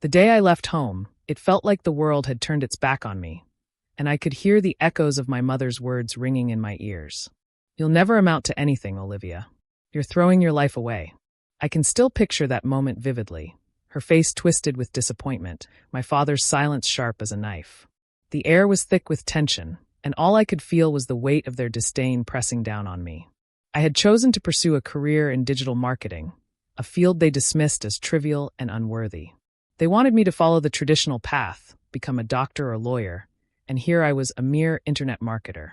The day I left home, it felt like the world had turned its back on me, and I could hear the echoes of my mother's words ringing in my ears. "You'll never amount to anything, Olivia. You're throwing your life away." I can still picture that moment vividly, her face twisted with disappointment, my father's silence sharp as a knife. The air was thick with tension, and all I could feel was the weight of their disdain pressing down on me. I had chosen to pursue a career in digital marketing, a field they dismissed as trivial and unworthy. They wanted me to follow the traditional path, become a doctor or lawyer, and here I was a mere internet marketer.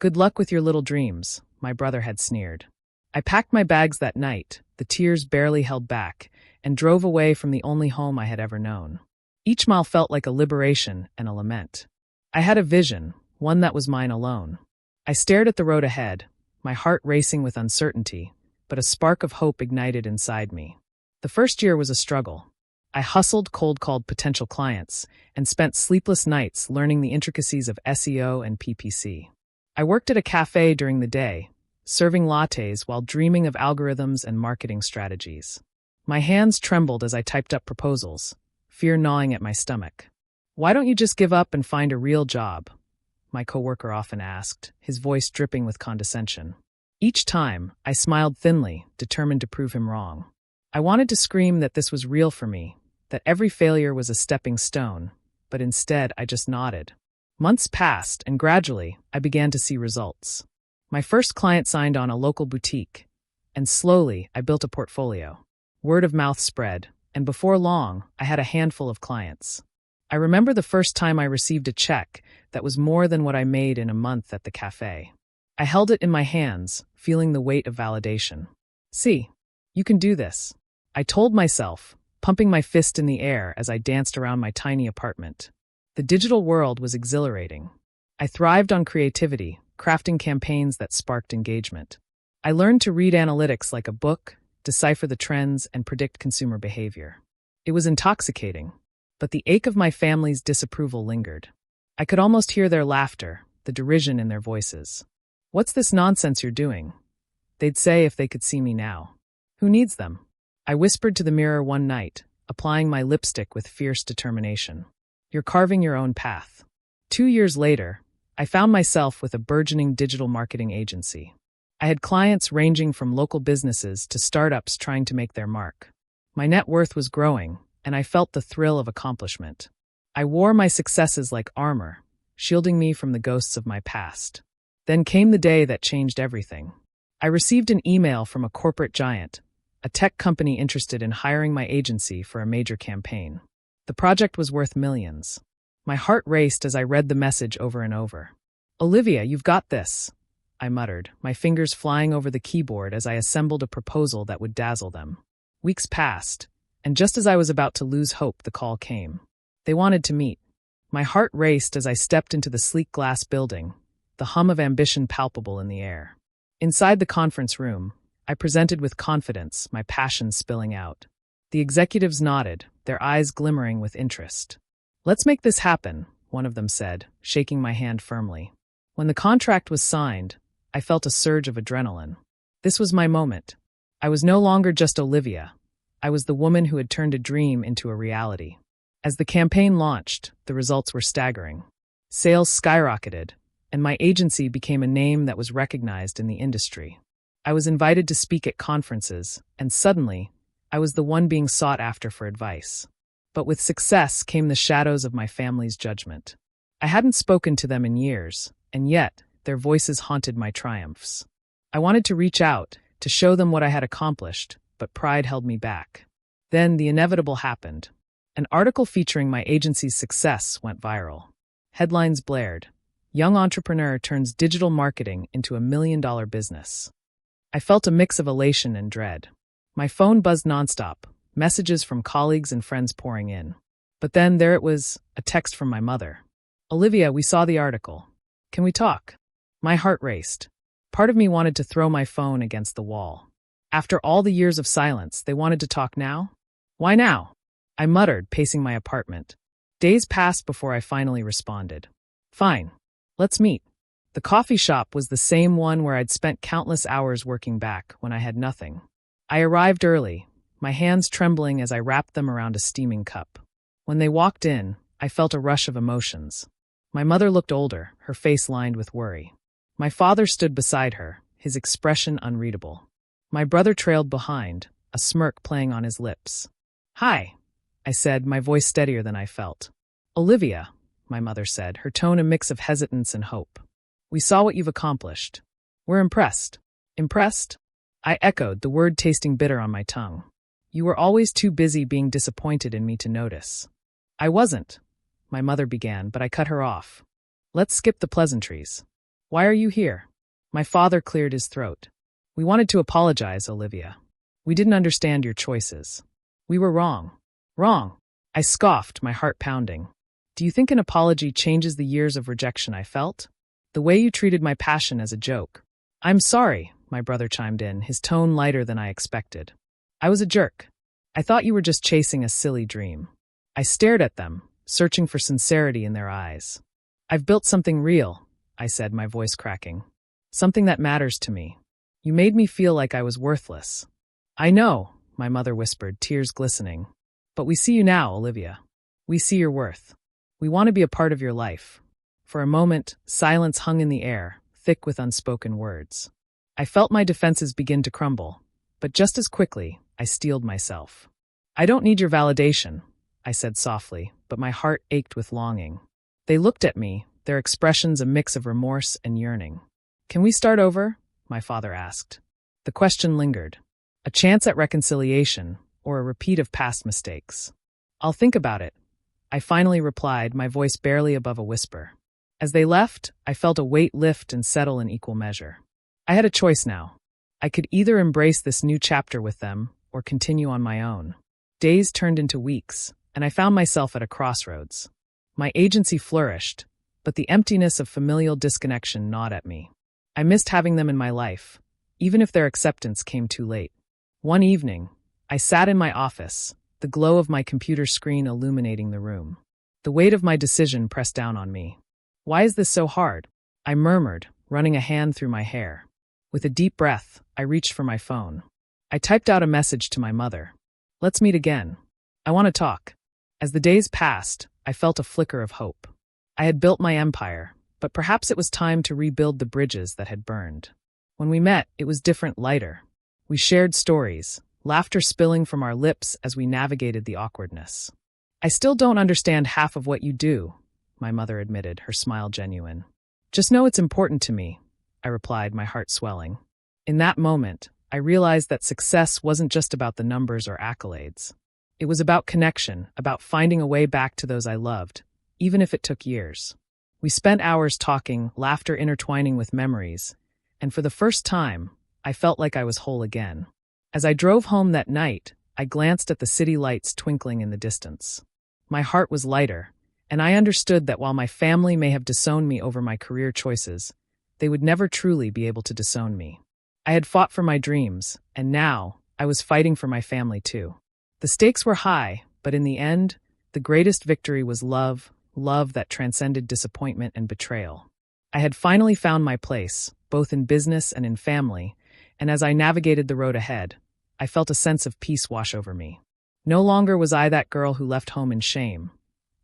"Good luck with your little dreams," my brother had sneered. I packed my bags that night, the tears barely held back, and drove away from the only home I had ever known. Each mile felt like a liberation and a lament. I had a vision, one that was mine alone. I stared at the road ahead, my heart racing with uncertainty, but a spark of hope ignited inside me. The first year was a struggle. I hustled, cold-called potential clients, and spent sleepless nights learning the intricacies of SEO and PPC. I worked at a cafe during the day, serving lattes while dreaming of algorithms and marketing strategies. My hands trembled as I typed up proposals, fear gnawing at my stomach. "Why don't you just give up and find a real job?" my coworker often asked, his voice dripping with condescension. Each time, I smiled thinly, determined to prove him wrong. I wanted to scream that this was real for me, that every failure was a stepping stone, but instead I just nodded. Months passed, and gradually, I began to see results. My first client signed on a local boutique, and slowly, I built a portfolio. Word of mouth spread, and before long, I had a handful of clients. I remember the first time I received a check that was more than what I made in a month at the cafe. I held it in my hands, feeling the weight of validation. "See, you can do this," I told myself, pumping my fist in the air as I danced around my tiny apartment. The digital world was exhilarating. I thrived on creativity, crafting campaigns that sparked engagement. I learned to read analytics like a book, decipher the trends, and predict consumer behavior. It was intoxicating, but the ache of my family's disapproval lingered. I could almost hear their laughter, the derision in their voices. "What's this nonsense you're doing?" they'd say if they could see me now. "Who needs them?" I whispered to the mirror one night, applying my lipstick with fierce determination. "You're carving your own path." 2 years later, I found myself with a burgeoning digital marketing agency. I had clients ranging from local businesses to startups trying to make their mark. My net worth was growing, and I felt the thrill of accomplishment. I wore my successes like armor, shielding me from the ghosts of my past. Then came the day that changed everything. I received an email from a corporate giant, a tech company interested in hiring my agency for a major campaign. The project was worth millions. My heart raced as I read the message over and over. "Olivia, you've got this," I muttered, my fingers flying over the keyboard as I assembled a proposal that would dazzle them. Weeks passed, and just as I was about to lose hope, the call came. They wanted to meet. My heart raced as I stepped into the sleek glass building, the hum of ambition palpable in the air. Inside the conference room, I presented with confidence, my passion spilling out. The executives nodded, their eyes glimmering with interest. "Let's make this happen," one of them said, shaking my hand firmly. When the contract was signed, I felt a surge of adrenaline. This was my moment. I was no longer just Olivia. I was the woman who had turned a dream into a reality. As the campaign launched, the results were staggering. Sales skyrocketed, and my agency became a name that was recognized in the industry. I was invited to speak at conferences, and suddenly, I was the one being sought after for advice. But with success came the shadows of my family's judgment. I hadn't spoken to them in years, and yet their voices haunted my triumphs. I wanted to reach out, to show them what I had accomplished, but pride held me back. Then the inevitable happened. An article featuring my agency's success went viral. Headlines blared, "Young entrepreneur turns digital marketing into $1 million business." I felt a mix of elation and dread. My phone buzzed nonstop, messages from colleagues and friends pouring in. But then there it was, a text from my mother. "Olivia, we saw the article. Can we talk?" My heart raced. Part of me wanted to throw my phone against the wall. After all the years of silence, they wanted to talk now? "Why now?" I muttered, pacing my apartment. Days passed before I finally responded. "Fine. Let's meet." The coffee shop was the same one where I'd spent countless hours working back when I had nothing. I arrived early, my hands trembling as I wrapped them around a steaming cup. When they walked in, I felt a rush of emotions. My mother looked older, her face lined with worry. My father stood beside her, his expression unreadable. My brother trailed behind, a smirk playing on his lips. "Hi," I said, my voice steadier than I felt. "Olivia," my mother said, her tone a mix of hesitance and hope. "We saw what you've accomplished. We're impressed." "Impressed?" I echoed, the word tasting bitter on my tongue. "You were always too busy being disappointed in me to notice." "I wasn't," my mother began, but I cut her off. "Let's skip the pleasantries. Why are you here?" My father cleared his throat. "We wanted to apologize, Olivia. We didn't understand your choices. We were wrong." "Wrong?" I scoffed, my heart pounding. "Do you think an apology changes the years of rejection I felt? The way you treated my passion as a joke." "I'm sorry," my brother chimed in, his tone lighter than I expected. "I was a jerk. I thought you were just chasing a silly dream." I stared at them, searching for sincerity in their eyes. "I've built something real," I said, my voice cracking. "Something that matters to me. You made me feel like I was worthless." "I know," my mother whispered, tears glistening. "But we see you now, Olivia. We see your worth. We want to be a part of your life." For a moment, silence hung in the air, thick with unspoken words. I felt my defenses begin to crumble, but just as quickly, I steeled myself. "I don't need your validation," I said softly, but my heart ached with longing. They looked at me, their expressions a mix of remorse and yearning. "Can we start over?" my father asked. The question lingered. A chance at reconciliation, or a repeat of past mistakes. "I'll think about it," I finally replied, my voice barely above a whisper. As they left, I felt a weight lift and settle in equal measure. I had a choice now. I could either embrace this new chapter with them, or continue on my own. Days turned into weeks, and I found myself at a crossroads. My agency flourished, but the emptiness of familial disconnection gnawed at me. I missed having them in my life, even if their acceptance came too late. One evening, I sat in my office, the glow of my computer screen illuminating the room. The weight of my decision pressed down on me. "Why is this so hard?" I murmured, running a hand through my hair. With a deep breath, I reached for my phone. I typed out a message to my mother. "Let's meet again. I want to talk." As the days passed, I felt a flicker of hope. I had built my empire, but perhaps it was time to rebuild the bridges that had burned. When we met, it was different, lighter. We shared stories, laughter spilling from our lips as we navigated the awkwardness. "I still don't understand half of what you do," my mother admitted, her smile genuine. "Just know it's important to me," I replied, my heart swelling. In that moment, I realized that success wasn't just about the numbers or accolades. It was about connection, about finding a way back to those I loved, even if it took years. We spent hours talking, laughter intertwining with memories, and for the first time, I felt like I was whole again. As I drove home that night, I glanced at the city lights twinkling in the distance. My heart was lighter, and I understood that while my family may have disowned me over my career choices, they would never truly be able to disown me. I had fought for my dreams, and now I was fighting for my family too. The stakes were high, but in the end, the greatest victory was love, love that transcended disappointment and betrayal. I had finally found my place, both in business and in family, and as I navigated the road ahead, I felt a sense of peace wash over me. No longer was I that girl who left home in shame.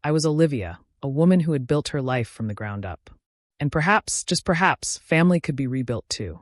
I was Olivia, a woman who had built her life from the ground up. And perhaps, just perhaps, family could be rebuilt too.